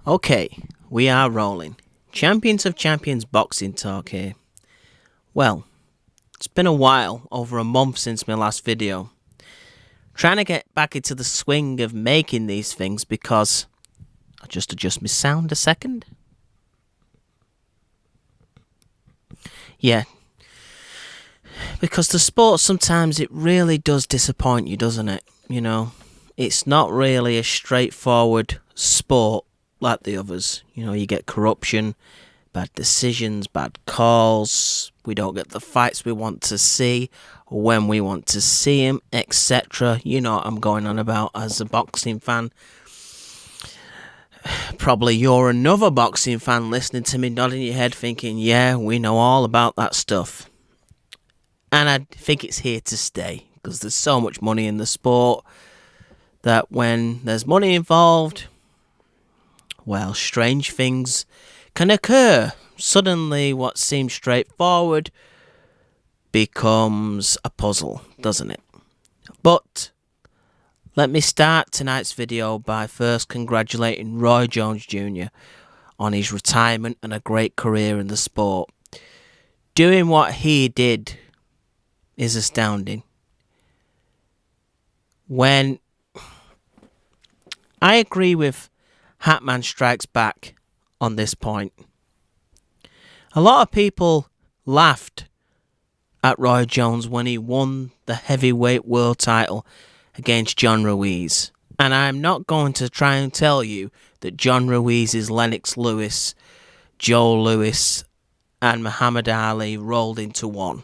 Okay, we are rolling. Champions of Champions boxing talk here. Well, it's been a while, over a month since my last video. Trying to get back into the swing of making these things because... I'll just adjust my sound a second. Yeah. Because the sport sometimes it really does disappoint you, doesn't it? You know, it's not really a straightforward sport like the others. You know, you get corruption, bad decisions, bad calls. We don't get the fights we want to see when we want to see them, etc. You know what I'm going on about as a boxing fan. Probably you're another boxing fan listening to me nodding your head thinking, yeah, we know all about that stuff. And I think it's here to stay because there's so much money in the sport that when there's money involved, well, strange things can occur. Suddenly what seems straightforward becomes a puzzle, doesn't it? But let me start tonight's video by first congratulating Roy Jones Jr. on his retirement and a great career in the sport. Doing what he did is astounding. When I agree with Hatman Strikes Back on this point. A lot of people laughed at Roy Jones when he won the heavyweight world title against John Ruiz. And I'm not going to try and tell you that John Ruiz is Lennox Lewis, Joe Louis, and Muhammad Ali rolled into one.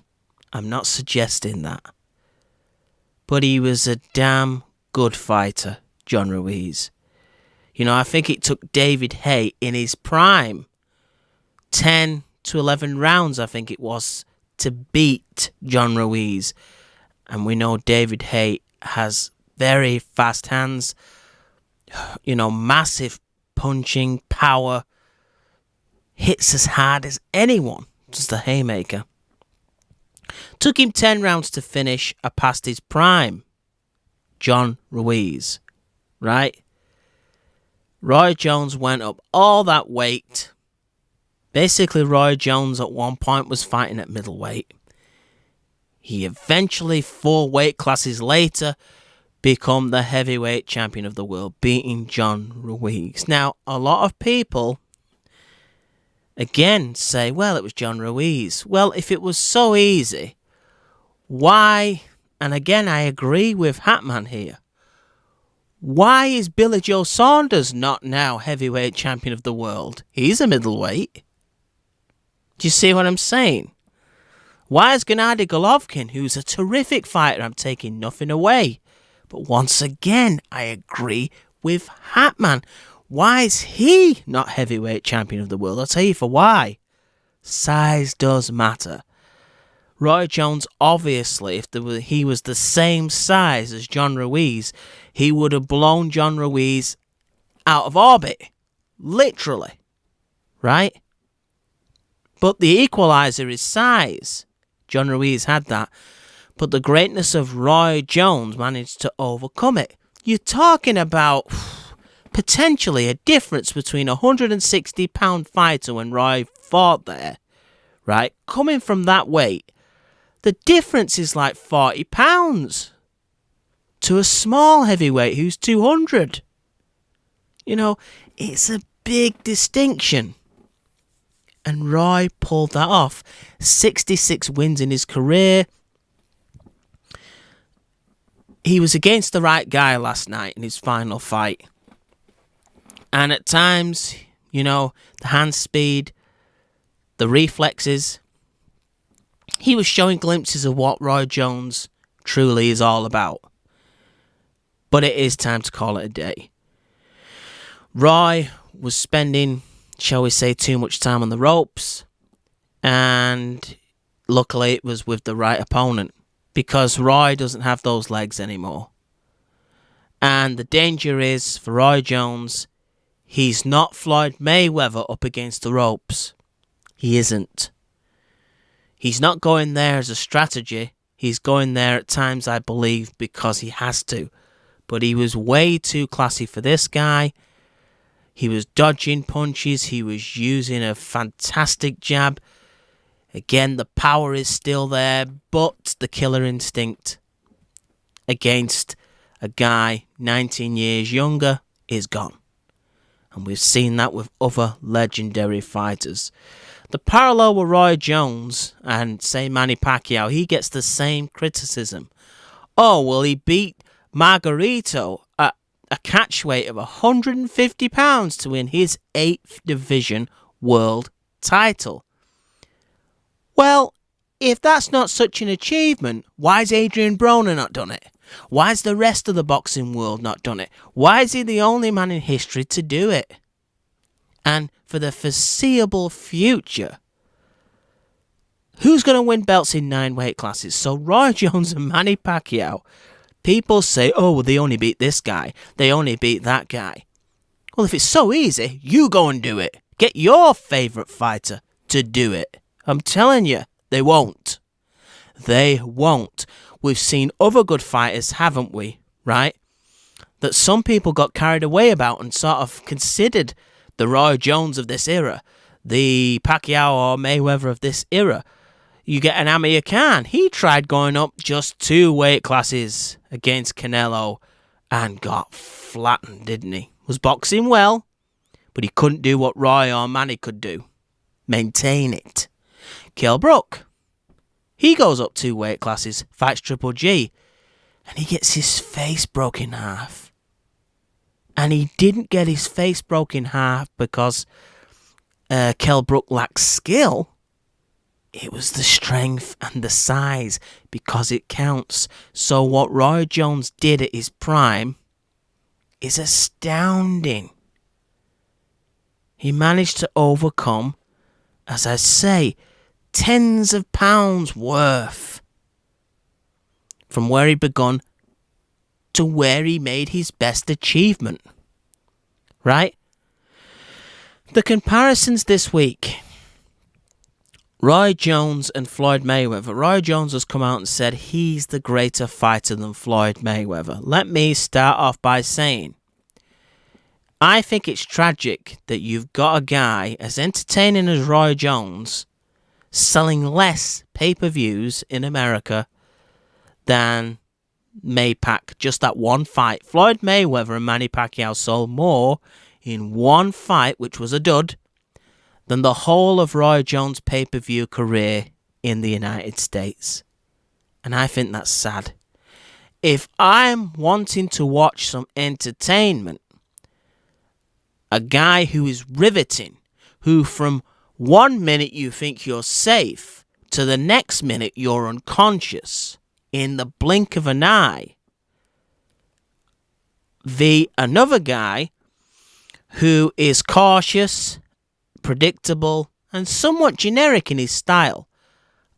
I'm not suggesting that. But he was a damn good fighter, John Ruiz. You know, I think it took David Haye in his prime 10 to 11 rounds, I think it was, to beat John Ruiz. And we know David Haye has very fast hands, you know, massive punching power, hits as hard as anyone, just a haymaker. Took him 10 rounds to finish past his prime, John Ruiz, right? Roy Jones went up all that weight. Basically, Roy Jones at one point was fighting at middleweight. He eventually, 4 weight classes later, become the heavyweight champion of the world, beating John Ruiz. Now, a lot of people, again, say, well, it was John Ruiz. Well, if it was so easy, why, and again, I agree with Hatman here, why is Billy Joe Saunders not now heavyweight champion of the world? He's a middleweight. Do you see what I'm saying? Why is Gennady Golovkin, who's a terrific fighter, I'm taking nothing away, but once again, I agree with Hatman. Why is he not heavyweight champion of the world? I'll tell you for why. Size does matter. Roy Jones, obviously, if he was the same size as John Ruiz, he would have blown John Ruiz out of orbit. Literally. Right? But the equalizer is size. John Ruiz had that. But the greatness of Roy Jones managed to overcome it. You're talking about potentially a difference between a 160-pound fighter when Roy fought there, right? Coming from that weight, the difference is like 40 pounds to a small heavyweight who's 200. You know, it's a big distinction. And Roy pulled that off. 66 wins in his career. He was against the right guy last night in his final fight. And at times, you know, the hand speed, the reflexes, he was showing glimpses of what Roy Jones truly is all about. But it is time to call it a day. Roy was spending, shall we say, too much time on the ropes. And luckily it was with the right opponent. Because Roy doesn't have those legs anymore. And the danger is, for Roy Jones, he's not Floyd Mayweather up against the ropes. He isn't. He's not going there as a strategy. He's going there at times, I believe, because he has to. But he was way too classy for this guy. He was dodging punches. He was using a fantastic jab. Again, the power is still there, but the killer instinct against a guy 19 years younger is gone. And we've seen that with other legendary fighters. The parallel with Roy Jones and, say, Manny Pacquiao, he gets the same criticism. Oh, well, he beat Margarito at a catch weight of 150 pounds to win his 8th division world title. Well, if that's not such an achievement, why's Adrian Broner not done it? Why's the rest of the boxing world not done it? Why is he the only man in history to do it? And for the foreseeable future, who's going to win belts in 9 weight classes? So Roy Jones and Manny Pacquiao, people say, oh, well, they only beat this guy. They only beat that guy. Well, if it's so easy, you go and do it. Get your favourite fighter to do it. I'm telling you, they won't. They won't. We've seen other good fighters, haven't we? Right? That some people got carried away about and sort of considered the Roy Jones of this era, the Pacquiao or Mayweather of this era. You get an Amir Khan. He tried going up just 2 weight classes against Canelo and got flattened, didn't he? Was boxing well, but he couldn't do what Roy or Manny could do. Maintain it. Kell Brook. He goes up 2 weight classes, fights Triple G, and he gets his face broken in half. And he didn't get his face broken in half because Kell Brook lacked skill. It was the strength and the size, because it counts. So what Roy Jones did at his prime is astounding. He managed to overcome, as I say, tens of pounds worth from where he begun to where he made his best achievement. Right? The comparisons this week. Roy Jones and Floyd Mayweather. Roy Jones has come out and said he's the greater fighter than Floyd Mayweather. Let me start off by saying, I think it's tragic that you've got a guy as entertaining as Roy Jones selling less pay-per-views in America than Maypac. Just that one fight. Floyd Mayweather and Manny Pacquiao sold more in one fight, which was a dud, than the whole of Roy Jones' pay-per-view career in the United States. And I think that's sad. If I'm wanting to watch some entertainment, a guy who is riveting, who from 1 minute you think you're safe, to the next minute you're unconscious, in the blink of an eye, another guy who is cautious, predictable, and somewhat generic in his style.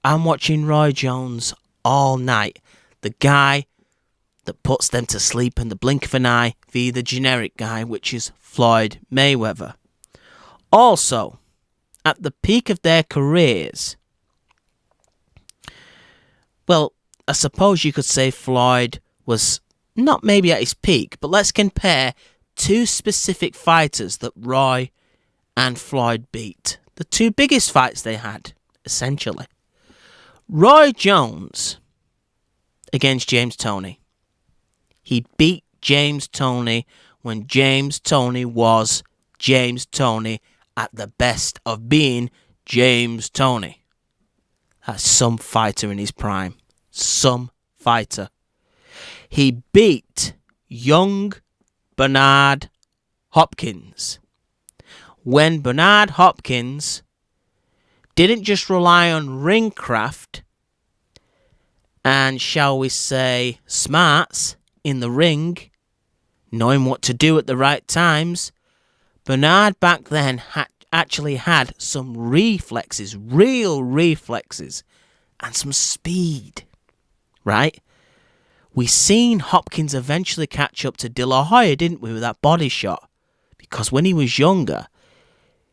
I'm watching Roy Jones all night. The guy that puts them to sleep in the blink of an eye, the generic guy, which is Floyd Mayweather. Also, at the peak of their careers, well, I suppose you could say Floyd was not maybe at his peak, but let's compare 2 specific fighters that Roy and Floyd beat. The 2 biggest fights they had, essentially. Roy Jones against James Toney. He beat James Toney when James Toney was James Toney at the best of being James Toney. That's some fighter in his prime. Some fighter. He beat young Bernard Hopkins when Bernard Hopkins didn't just rely on ring craft and, shall we say, smarts in the ring, knowing what to do at the right times. Bernard back then actually had some reflexes, real reflexes, and some speed, right? We seen Hopkins eventually catch up to De La Hoya, didn't we, with that body shot? Because when he was younger,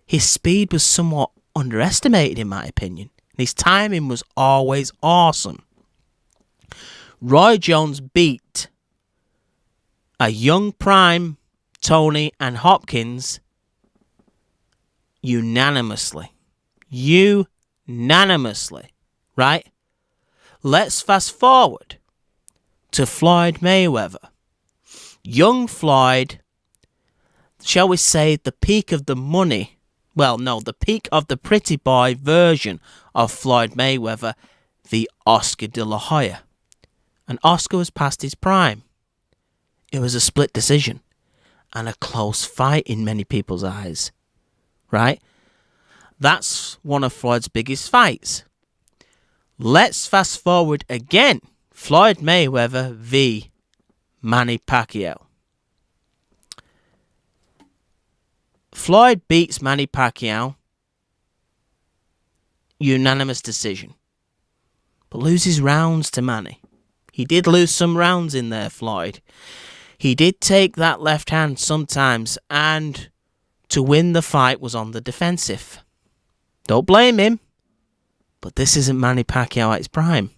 his speed was somewhat underestimated, in my opinion. His timing was always awesome. Roy Jones beat a young prime Toney and Hopkins unanimously. Unanimously, right? Let's fast forward to Floyd Mayweather. Young Floyd, shall we say the peak of the money, well, no, the peak of the pretty boy version of Floyd Mayweather, the Oscar de la Hoya. And Oscar was past his prime. It was a split decision and a close fight in many people's eyes, right? That's one of Floyd's biggest fights. Let's fast forward again. Floyd Mayweather v. Manny Pacquiao. Floyd beats Manny Pacquiao. Unanimous decision. But loses rounds to Manny. He did lose some rounds in there, Floyd. He did take that left hand sometimes, and to win the fight was on the defensive. Don't blame him. But this isn't Manny Pacquiao at his prime.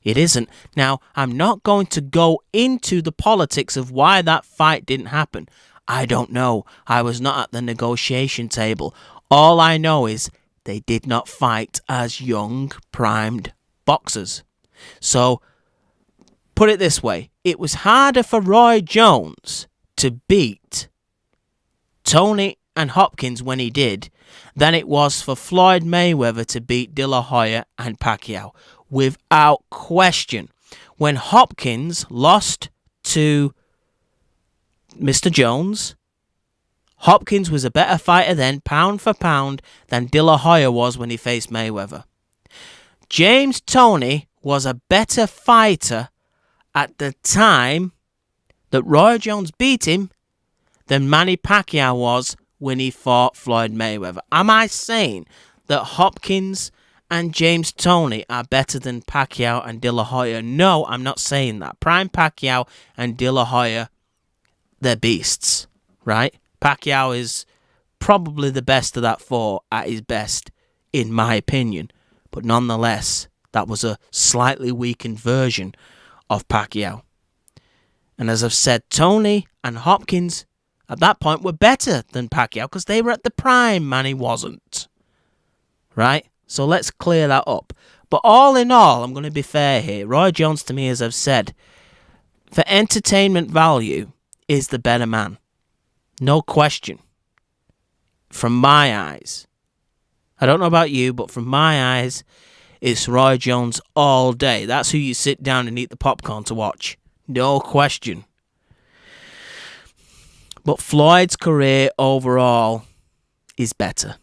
It isn't. Now, I'm not going to go into the politics of why that fight didn't happen. I don't know. I was not at the negotiation table. All I know is they did not fight as young, primed boxers. So, put it this way. It was harder for Roy Jones to beat Tony and Hopkins when he did than it was for Floyd Mayweather to beat De La Hoya and Pacquiao. Without question. When Hopkins lost to Mr. Jones, Hopkins was a better fighter then, pound for pound, than De La Hoya was when he faced Mayweather. James Toney was a better fighter at the time that Roy Jones beat him than Manny Pacquiao was when he fought Floyd Mayweather. Am I saying that Hopkins and James Toney are better than Pacquiao and De La Hoya? No, I'm not saying that. Prime Pacquiao and De La Hoya, they're beasts, right? Pacquiao is probably the best of that four at his best, in my opinion. But nonetheless, that was a slightly weakened version of Pacquiao. And as I've said, Toney and Hopkins at that point were better than Pacquiao because they were at the prime, Manny wasn't. Right? So let's clear that up. But all in all, I'm going to be fair here. Roy Jones, to me, as I've said, for entertainment value, is the better man. No question. From my eyes. I don't know about you, but from my eyes, it's Roy Jones all day. That's who you sit down and eat the popcorn to watch. No question. But Floyd's career overall is better.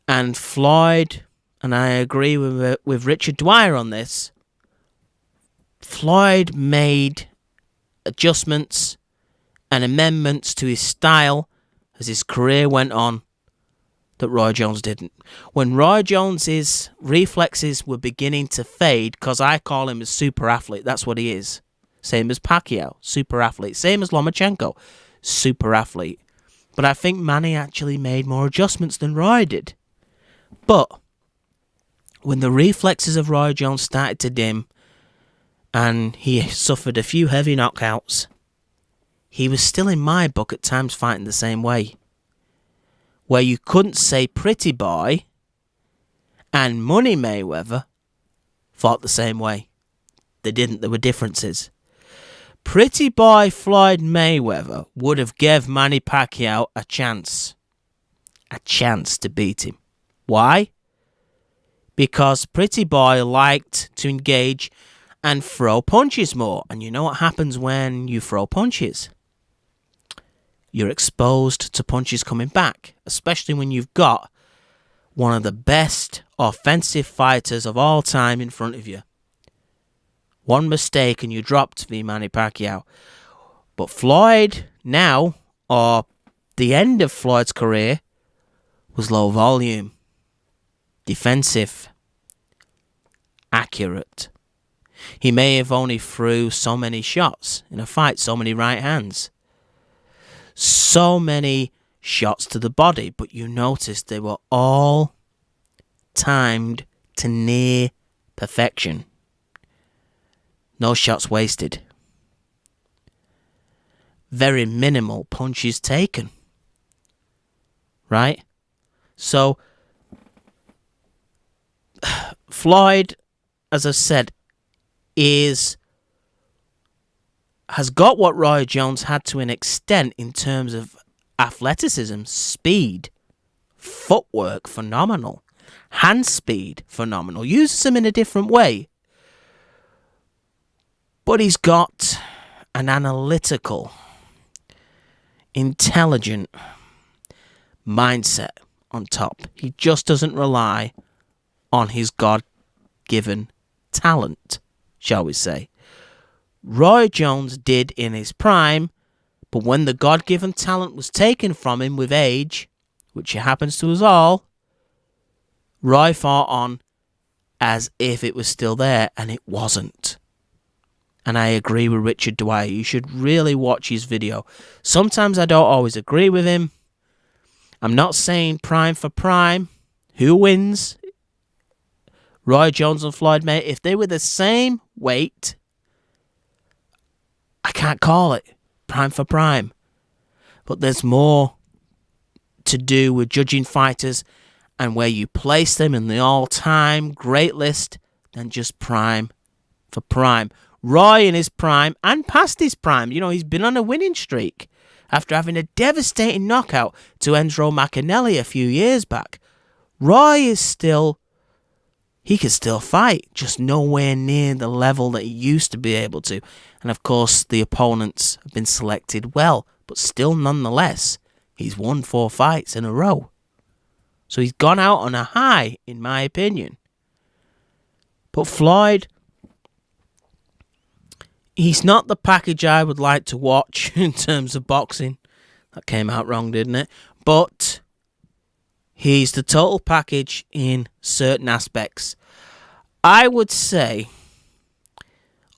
And Floyd, and I agree with Richard Dwyer on this, Floyd made adjustments and amendments to his style as his career went on that Roy Jones didn't. When Roy Jones's reflexes were beginning to fade, because I call him a super athlete, that's what he is. Same as Pacquiao, super athlete. Same as Lomachenko, super athlete. But I think Manny actually made more adjustments than Roy did. But when the reflexes of Roy Jones started to dim and he suffered a few heavy knockouts, he was still in my book at times fighting the same way. Where you couldn't say Pretty Boy and Money Mayweather fought the same way. They didn't. There were differences. Pretty Boy Floyd Mayweather would have gave Manny Pacquiao a chance. A chance to beat him. Why? Because Pretty Boy liked to engage and throw punches more. And you know what happens when you throw punches? You're exposed to punches coming back, especially when you've got one of the best offensive fighters of all time in front of you. One mistake and you dropped v. Manny Pacquiao. But Floyd now, or the end of Floyd's career, was low volume, defensive, accurate. He may have only threw so many shots in a fight, so many right hands. So many shots to the body, but you noticed they were all timed to near perfection. No shots wasted. Very minimal punches taken. Right? So, Floyd, as I said, has got what Roy Jones had to an extent in terms of athleticism, speed, footwork, phenomenal. Hand speed, phenomenal. Uses them in a different way. But he's got an analytical, intelligent mindset on top. He just doesn't rely on his God-given talent, shall we say. Roy Jones did in his prime, but when the God-given talent was taken from him with age, which happens to us all, Roy fought on as if it was still there, and it wasn't. And I agree with Richard Dwyer. You should really watch his video. Sometimes I don't always agree with him. I'm not saying prime for prime. Who wins? Roy Jones and Floyd Mayweather. If they were the same weight, I can't call it prime for prime. But there's more to do with judging fighters and where you place them in the all-time great list than just prime for prime. Roy in his prime and past his prime, he's been on a winning streak after having a devastating knockout to Enzo McAnally a few years back. Roy he can still fight, just nowhere near the level that he used to be able to. And of course, the opponents have been selected well, but still nonetheless, he's won 4 fights in a row. So he's gone out on a high, in my opinion. But Floyd, he's not the package I would like to watch in terms of boxing. That came out wrong, didn't it? But he's the total package in certain aspects. I would say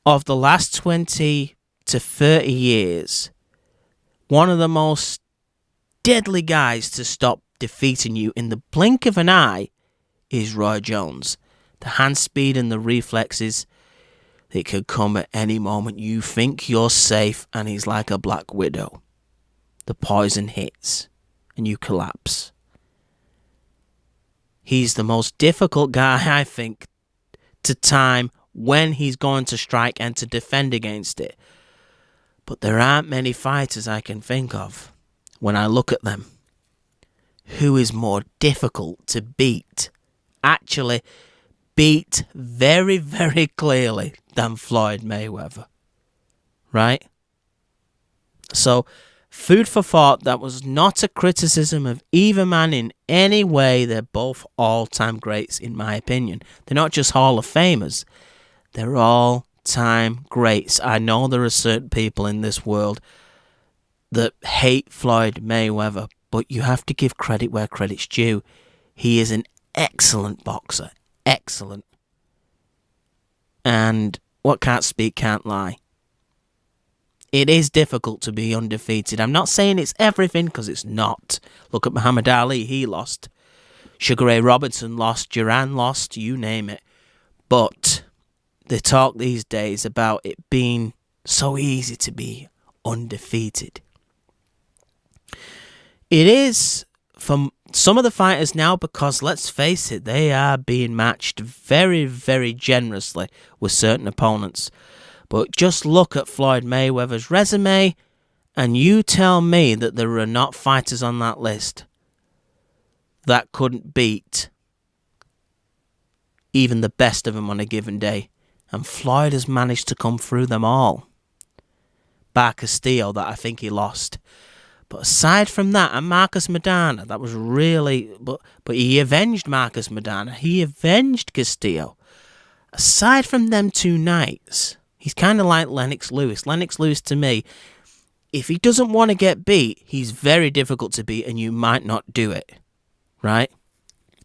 of the last 20 to 30 years, one of the most deadly guys to stop defeating you in the blink of an eye is Roy Jones. The hand speed and the reflexes, it could come at any moment. You think you're safe and he's like a black widow. The poison hits and you collapse. He's the most difficult guy, I think, to time when he's going to strike and to defend against it. But there aren't many fighters I can think of, when I look at them, who is more difficult to beat. Actually, beat very, very clearly than Floyd Mayweather. Right? So, food for thought. That was not a criticism of either man in any way. They're both all-time greats, in my opinion. They're not just Hall of Famers. They're all-time greats. I know there are certain people in this world that hate Floyd Mayweather, but you have to give credit where credit's due. He is an excellent boxer. Excellent. And what can't speak can't lie. It is difficult to be undefeated. I'm not saying it's everything, because it's not. Look at Muhammad Ali, he lost. Sugar Ray Robinson lost. Duran lost, you name it. But they talk these days about it being so easy to be undefeated. It is for some of the fighters now, because let's face it, they are being matched very, very generously with certain opponents. But just look at Floyd Mayweather's resume, and you tell me that there are not fighters on that list that couldn't beat even the best of them on a given day. And Floyd has managed to come through them all. Bar Castillo, that I think he lost. But aside from that, and Marcus Maidana, that was really... But he avenged Marcus Maidana. He avenged Castillo. Aside from them 2 nights... He's kind of like Lennox Lewis. Lennox Lewis, to me, if he doesn't want to get beat, he's very difficult to beat, and you might not do it. Right?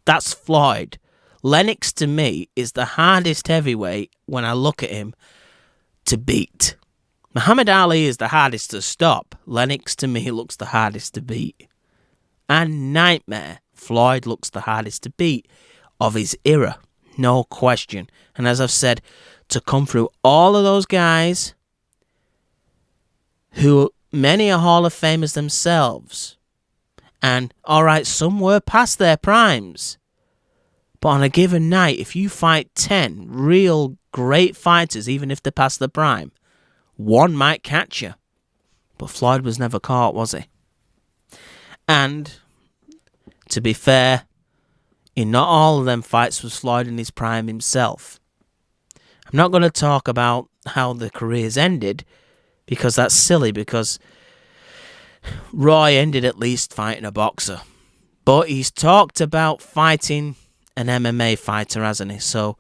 That's Floyd. Lennox, to me, is the hardest heavyweight, when I look at him, to beat. Muhammad Ali is the hardest to stop. Lennox, to me, looks the hardest to beat. And Nightmare, Floyd looks the hardest to beat of his era. No question. And as I've said, to come through all of those guys, who many are Hall of Famers themselves, And, alright, some were past their primes. But on a given night, if you fight 10 real great fighters, even if they're past their prime, one might catch you. But Floyd was never caught, was he? And, to be fair, in not all of them fights was Floyd in his prime himself. I'm not going to talk about how the careers ended, because that's silly, because Roy ended at least fighting a boxer. But he's talked about fighting an MMA fighter, hasn't he? So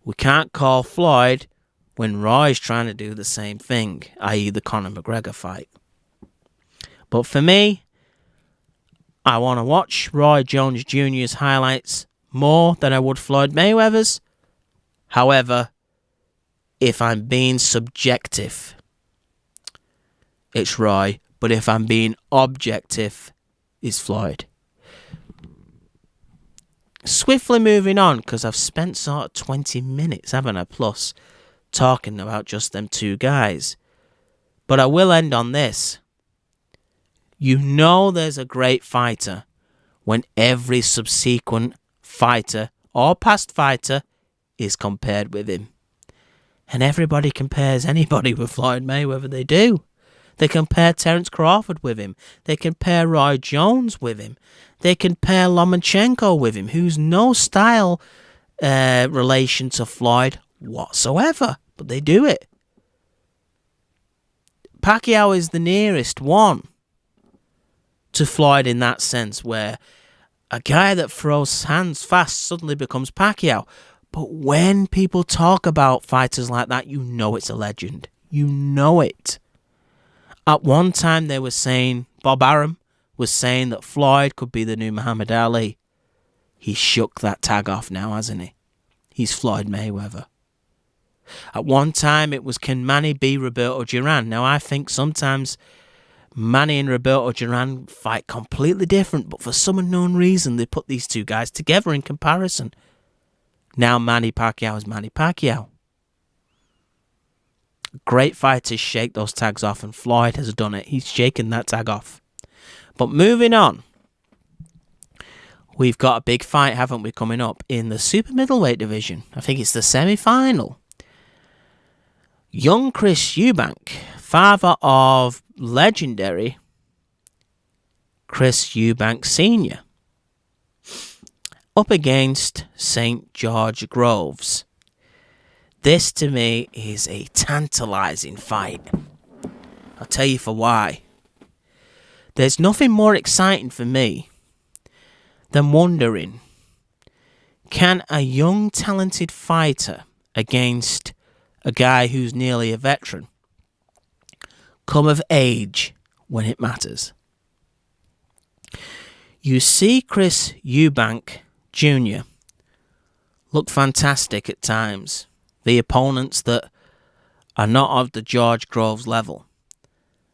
we can't call Floyd when Roy's trying to do the same thing, i.e. the Conor McGregor fight. But for me, I want to watch Roy Jones Jr.'s highlights more than I would Floyd Mayweather's. However, if I'm being subjective, it's Roy. But if I'm being objective, it's Floyd. Swiftly moving on, because I've spent sort of 20 minutes, haven't I, plus, talking about just them two guys. But I will end on this. You know there's a great fighter when every subsequent fighter or past fighter is compared with him. And everybody compares anybody with Floyd Mayweather. They do. They compare Terence Crawford with him. They compare Roy Jones with him. They compare Lomachenko with him, who's no style relation to Floyd whatsoever. But they do it. Pacquiao is the nearest one to Floyd in that sense, where a guy that throws hands fast suddenly becomes Pacquiao. But when people talk about fighters like that, you know it's a legend. You know it. At one time they were saying, Bob Arum was saying that Floyd could be the new Muhammad Ali. He shook that tag off now, hasn't he? He's Floyd Mayweather. At one time it was, can Manny be Roberto Duran? Now I think sometimes Manny and Roberto Duran fight completely different, but for some unknown reason they put these two guys together in comparison. Now Manny Pacquiao is Manny Pacquiao. Great fighters shake those tags off, and Floyd has done it. He's shaken that tag off. But moving on, we've got a big fight, haven't we, coming up in the super middleweight division. I think it's the semi-final. Young Chris Eubank, father of legendary Chris Eubank Sr., up against St. George Groves. This, to me, is a tantalising fight. I'll tell you for why. There's nothing more exciting for me than wondering, can a young, talented fighter against a guy who's nearly a veteran come of age when it matters? You see Chris Eubank Jr. look fantastic at times. The opponents that are not of the George Groves level,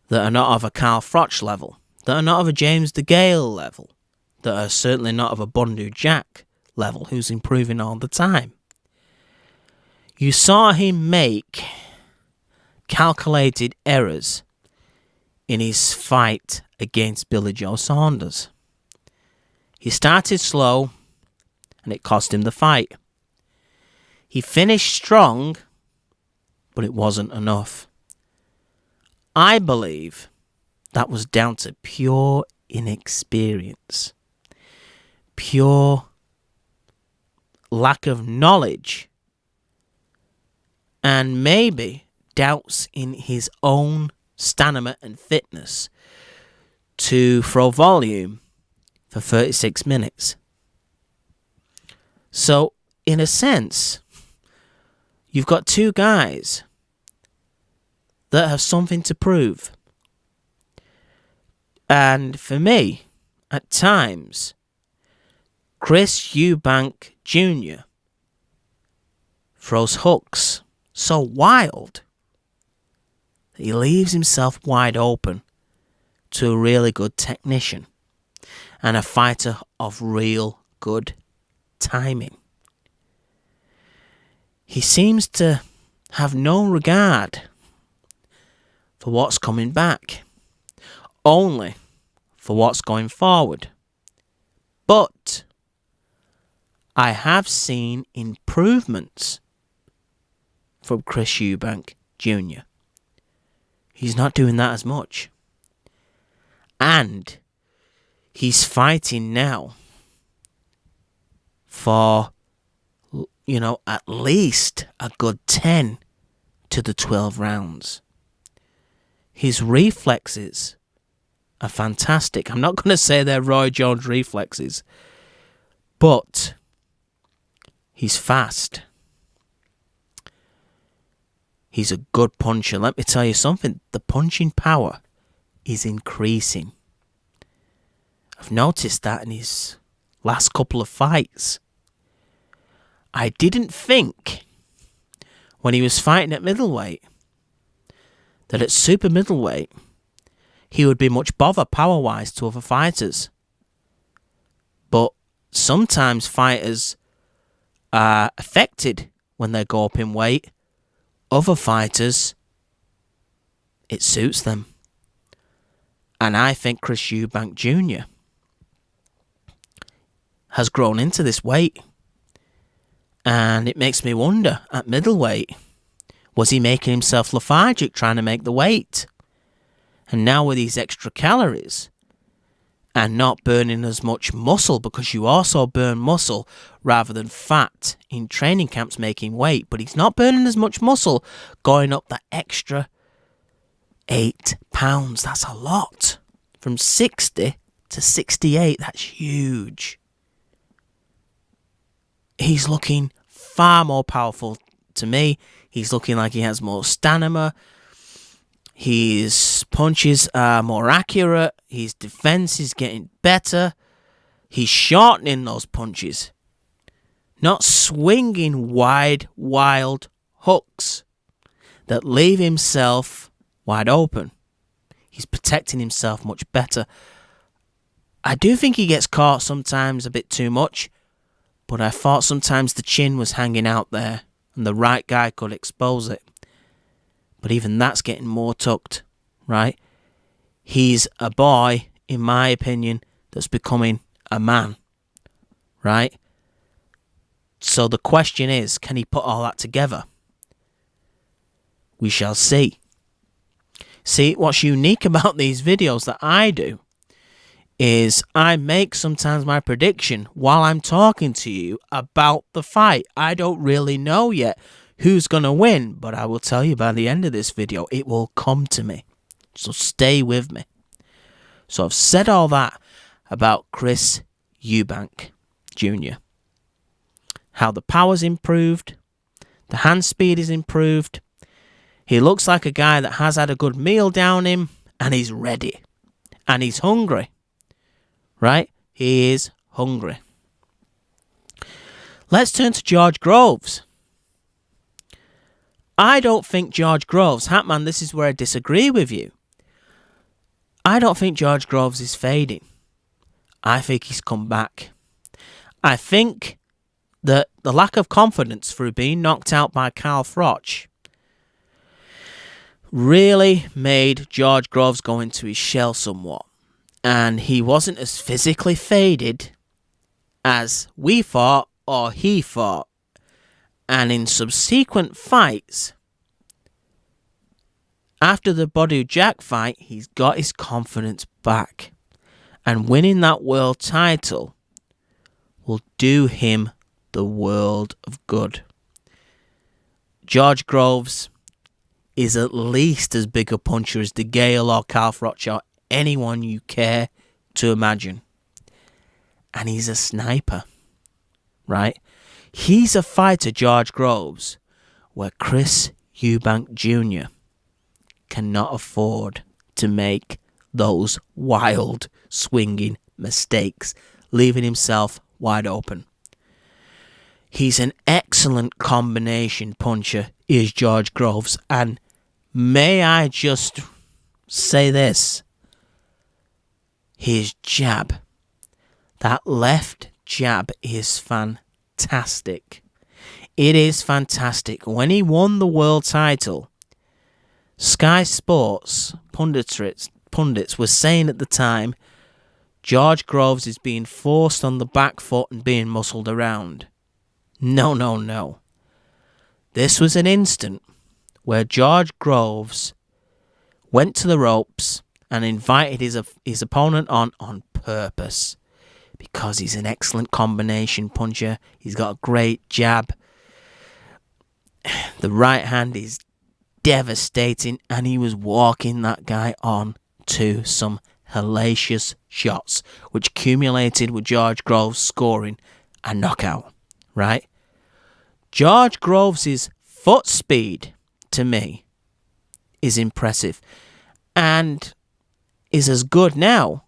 that are not of a Carl Froch level, that are not of a James DeGale level, that are certainly not of a Bundu Jack level, who's improving all the time. You saw him make calculated errors in his fight against Billy Joe Saunders. He started slow, and it cost him the fight. He finished strong, but it wasn't enough. I believe that was down to pure inexperience, pure lack of knowledge, and maybe doubts in his own stamina and fitness to throw volume for 36 minutes. So, in a sense, you've got two guys that have something to prove. And for me, at times, Chris Eubank Jr. throws hooks so wild that he leaves himself wide open to a really good technician and a fighter of real good timing. He seems to have no regard for what's coming back, only for what's going forward. But I have seen improvements from Chris Eubank Jr. He's not doing that as much. And he's fighting now for, at least a good 10 to the 12 rounds. His reflexes are fantastic. I'm not going to say they're Roy Jones reflexes, but he's fast. He's a good puncher. Let me tell you something. The punching power is increasing. I've noticed that in his last couple of fights. I didn't think when he was fighting at middleweight that at super middleweight he would be much bother power-wise to other fighters. But sometimes fighters are affected when they go up in weight. Other fighters, it suits them. And I think Chris Eubank Jr. has grown into this weight. And it makes me wonder, at middleweight, was he making himself lethargic trying to make the weight? And now with these extra calories and not burning as much muscle, because you also burn muscle rather than fat in training camps making weight, but he's not burning as much muscle going up that extra 8 pounds. That's a lot. From 60 to 68, that's huge. He's looking far more powerful to me. He's looking like he has more stamina. His punches are more accurate. His defense is getting better. He's shortening those punches. Not swinging wide, wild hooks that leave himself wide open. He's protecting himself much better. I do think he gets caught sometimes a bit too much, but I thought sometimes the chin was hanging out there and the right guy could expose it. But even that's getting more tucked, right? He's a boy, in my opinion, that's becoming a man, right? So the question is, can he put all that together? We shall see. See, what's unique about these videos that I do is I make sometimes my prediction while I'm talking to you about the fight. I don't really know yet who's going to win, but I will tell you by the end of this video, it will come to me. So stay with me. So I've said all that about Chris Eubank Jr. How the power's improved, the hand speed is improved. He looks like a guy that has had a good meal down him, and he's ready. And he's hungry. Right? He is hungry. Let's turn to George Groves. I don't think George Groves, Hatman, this is where I disagree with you. I don't think George Groves is fading. I think he's come back. I think that the lack of confidence through being knocked out by Carl Froch really made George Groves go into his shell somewhat. And he wasn't as physically faded as we thought or he thought. And in subsequent fights, after the Badu Jack fight, he's got his confidence back. And winning that world title will do him the world of good. George Groves is at least as big a puncher as DeGale or Carl Froch or anyone you care to imagine. And he's a sniper, right? He's a fighter, George Groves, where Chris Eubank Jr. cannot afford to make those wild, swinging mistakes, leaving himself wide open. He's an excellent combination puncher, is George Groves. And may I just say this? His jab, that left jab is fantastic. It is fantastic. When he won the world title, Sky Sports pundits were saying at the time, George Groves is being forced on the back foot and being muscled around. No, no, no. This was an instant where George Groves went to the ropes and invited his opponent on purpose, because he's an excellent combination puncher. He's got a great jab. The right hand is devastating, and he was walking that guy on to some hellacious shots, which accumulated with George Groves scoring a knockout, right? George Groves' foot speed, to me, is impressive and is as good now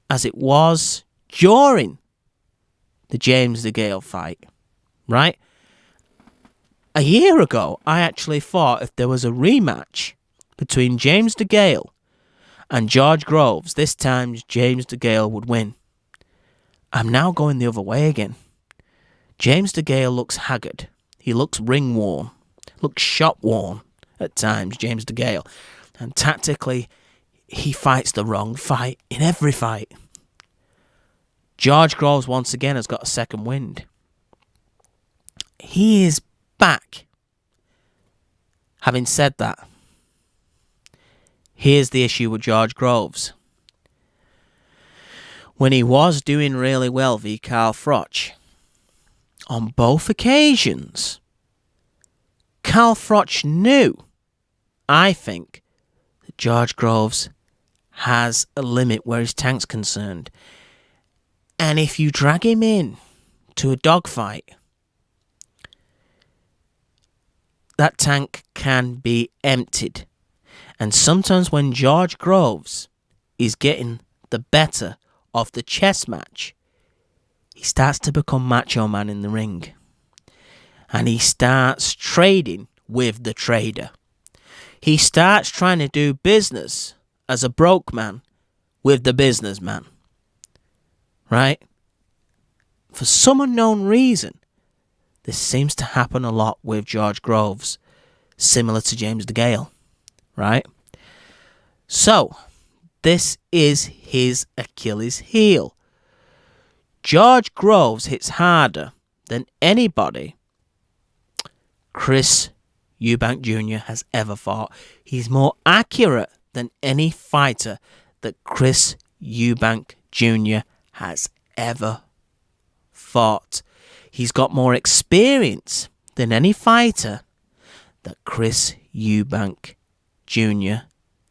as it was during the James DeGale fight, right? A year ago, I actually thought if there was a rematch between James DeGale and George Groves, this time James DeGale would win. I'm now going the other way again. James DeGale looks haggard. He looks ring-worn, looks shot-worn at times, James DeGale. And tactically, he fights the wrong fight in every fight. George Groves, once again, has got a second wind. He is back. Having said that, here's the issue with George Groves. When he was doing really well v Carl Froch, on both occasions, Carl Froch knew, I think, that George Groves has a limit where his tank's concerned. And if you drag him in to a dogfight, that tank can be emptied. And sometimes when George Groves is getting the better of the chess match, he starts to become macho man in the ring. And he starts trading with the trader. He starts trying to do business as a broke man with the businessman. Right? For some unknown reason, this seems to happen a lot with George Groves, similar to James DeGale, right? So, this is his Achilles heel. George Groves hits harder than anybody Chris Eubank Jr. has ever fought. He's more accurate than any fighter that Chris Eubank Jr. has ever fought. He's got more experience than any fighter that Chris Eubank Jr.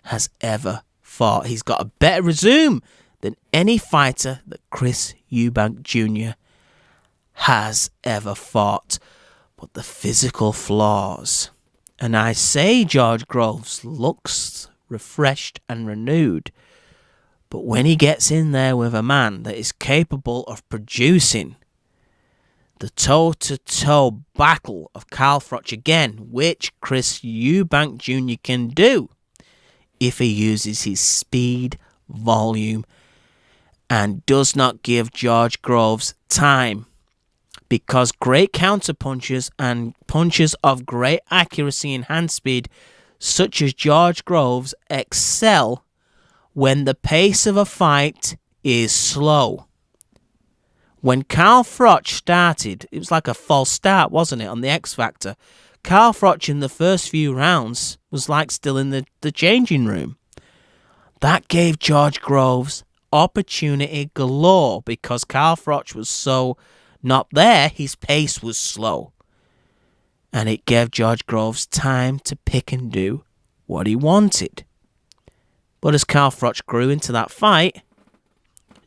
has ever fought. He's got a better resume than any fighter that Chris Eubank Jr. has ever fought. But the physical flaws, and I say George Groves looks refreshed and renewed, but when he gets in there with a man that is capable of producing the toe-to-toe battle of Carl Froch again, which Chris Eubank Jr. can do if he uses his speed, volume, and does not give George Groves time. Because great counter-punchers and punchers of great accuracy and hand speed, such as George Groves, excel when the pace of a fight is slow. When Carl Froch started, it was like a false start, wasn't it, on the X Factor? Carl Froch in the first few rounds was like still in the changing room. That gave George Groves opportunity galore because Carl Froch was so not there, his pace was slow. And it gave George Groves time to pick and do what he wanted. But as Carl Froch grew into that fight,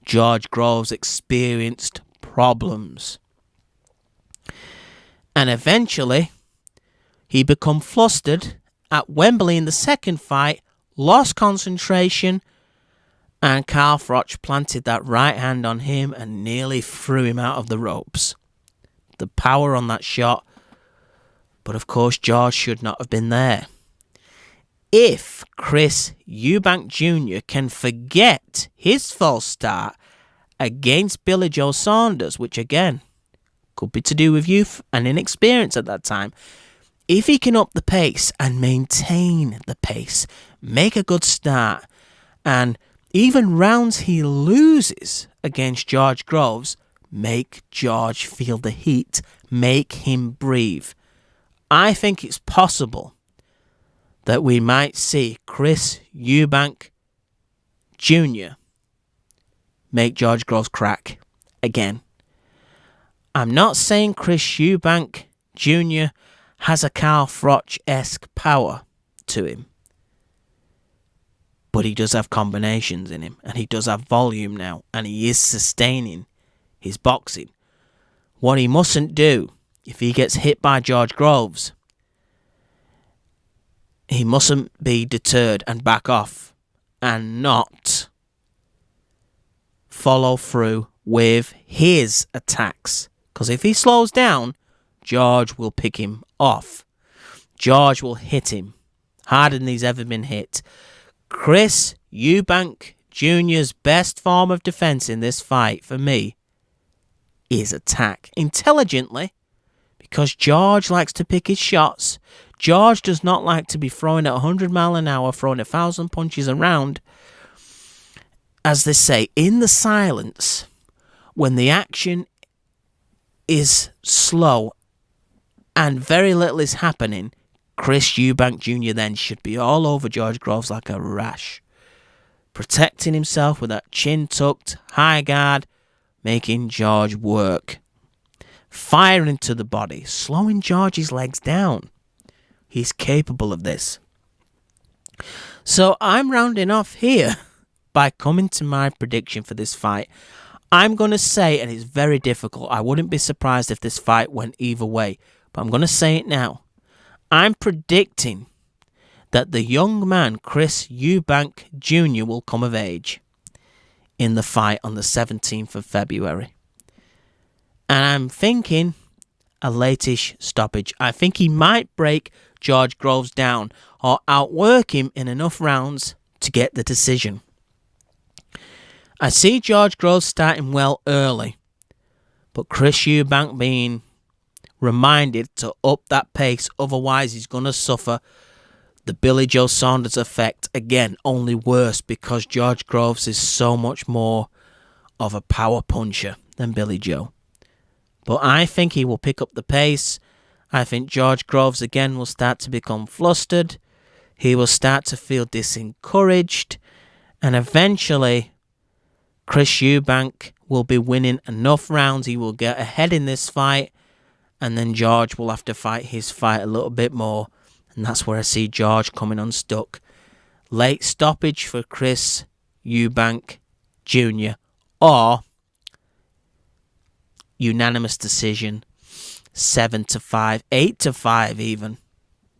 George Groves experienced problems. And eventually, he became flustered at Wembley in the second fight, lost concentration, and Carl Froch planted that right hand on him and nearly threw him out of the ropes. The power on that shot, but of course George should not have been there. If Chris Eubank Jr. can forget his false start against Billy Joe Saunders, which again could be to do with youth and inexperience at that time, if he can up the pace and maintain the pace, make a good start, and even rounds he loses against George Groves make George feel the heat, make him breathe. I think it's possible that we might see Chris Eubank Jr. make George Groves crack again. I'm not saying Chris Eubank Jr. has a Carl Froch-esque power to him, but he does have combinations in him, and he does have volume now, and he is sustaining his boxing. What he mustn't do, if he gets hit by George Groves, he mustn't be deterred and back off and not follow through with his attacks. Because if he slows down, George will pick him off. George will hit him harder than he's ever been hit. Chris Eubank Jr.'s best form of defense in this fight, for me, is attack. Intelligently, because George likes to pick his shots. George does not like to be throwing at 100 miles an hour, throwing 1,000 punches around. As they say, in the silence, when the action is slow and very little is happening, Chris Eubank Jr. then should be all over George Groves like a rash, protecting himself with that chin tucked, high guard, making George work, firing into the body, slowing George's legs down. He's capable of this. So I'm rounding off here by coming to my prediction for this fight. I'm going to say, and it's very difficult, I wouldn't be surprised if this fight went either way, but I'm going to say it now. I'm predicting that the young man, Chris Eubank Jr., will come of age in the fight on the 17th of February. And I'm thinking a late-ish stoppage. I think he might break George Groves down or outwork him in enough rounds to get the decision. I see George Groves starting well early, but Chris Eubank being reminded to up that pace, otherwise he's going to suffer the Billy Joe Saunders effect again, only worse, because George Groves is so much more of a power puncher than Billy Joe. But I think he will pick up the pace. I think George Groves again will start to become flustered. He will start to feel disencouraged, and eventually Chris Eubank will be winning enough rounds. He will get ahead in this fight, and then George will have to fight his fight a little bit more, and that's where I see George coming unstuck. Late stoppage for Chris Eubank Jr. or unanimous decision, 7-5, 8-5 even.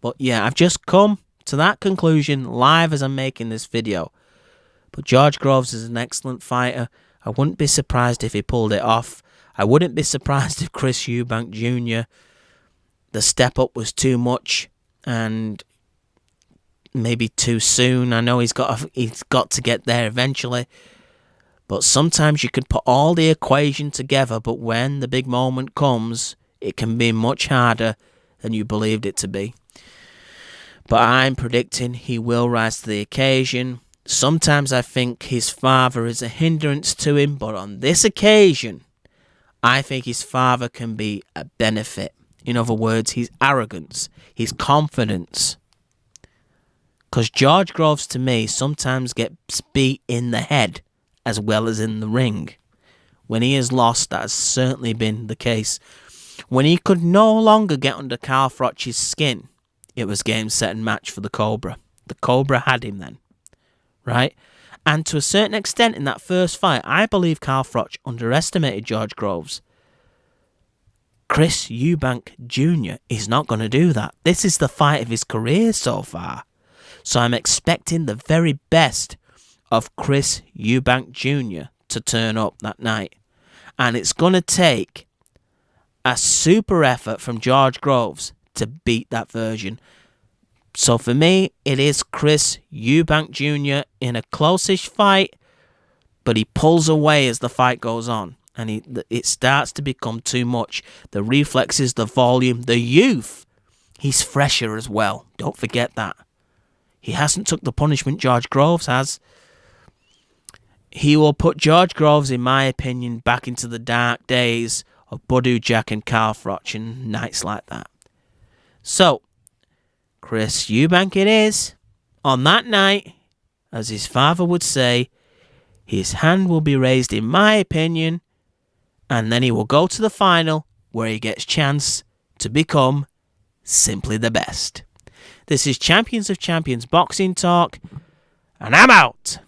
But yeah, I've just come to that conclusion live as I'm making this video. But George Groves is an excellent fighter. I wouldn't be surprised if he pulled it off. I wouldn't be surprised if Chris Eubank Jr., the step up was too much and maybe too soon. I know he's got to get there eventually. But sometimes you could put all the equation together, but when the big moment comes, it can be much harder than you believed it to be. But I'm predicting he will rise to the occasion. Sometimes I think his father is a hindrance to him, but on this occasion, I think his father can be a benefit. In other words, his arrogance, his confidence. Because George Groves, to me, sometimes gets beat in the head as well as in the ring. When he has lost, that has certainly been the case. When he could no longer get under Carl Froch's skin, it was game, set, and match for the Cobra. The Cobra had him then, right? And to a certain extent in that first fight, I believe Carl Froch underestimated George Groves. Chris Eubank Jr. is not going to do that. This is the fight of his career so far. So I'm expecting the very best of Chris Eubank Jr. to turn up that night. And it's going to take a super effort from George Groves to beat that version. So for me, it is Chris Eubank Jr. in a close-ish fight, but he pulls away as the fight goes on. And it starts to become too much. The reflexes, the volume, the youth. He's fresher as well. Don't forget that. He hasn't took the punishment George Groves has. he will put George Groves, in my opinion, back into the dark days of Budu Jack and Carl Froch and nights like that. So, Chris Eubank it is. On that night, as his father would say, his hand will be raised, in my opinion, and then he will go to the final where he gets chance to become simply the best. This is Champions of Champions Boxing Talk, and I'm out.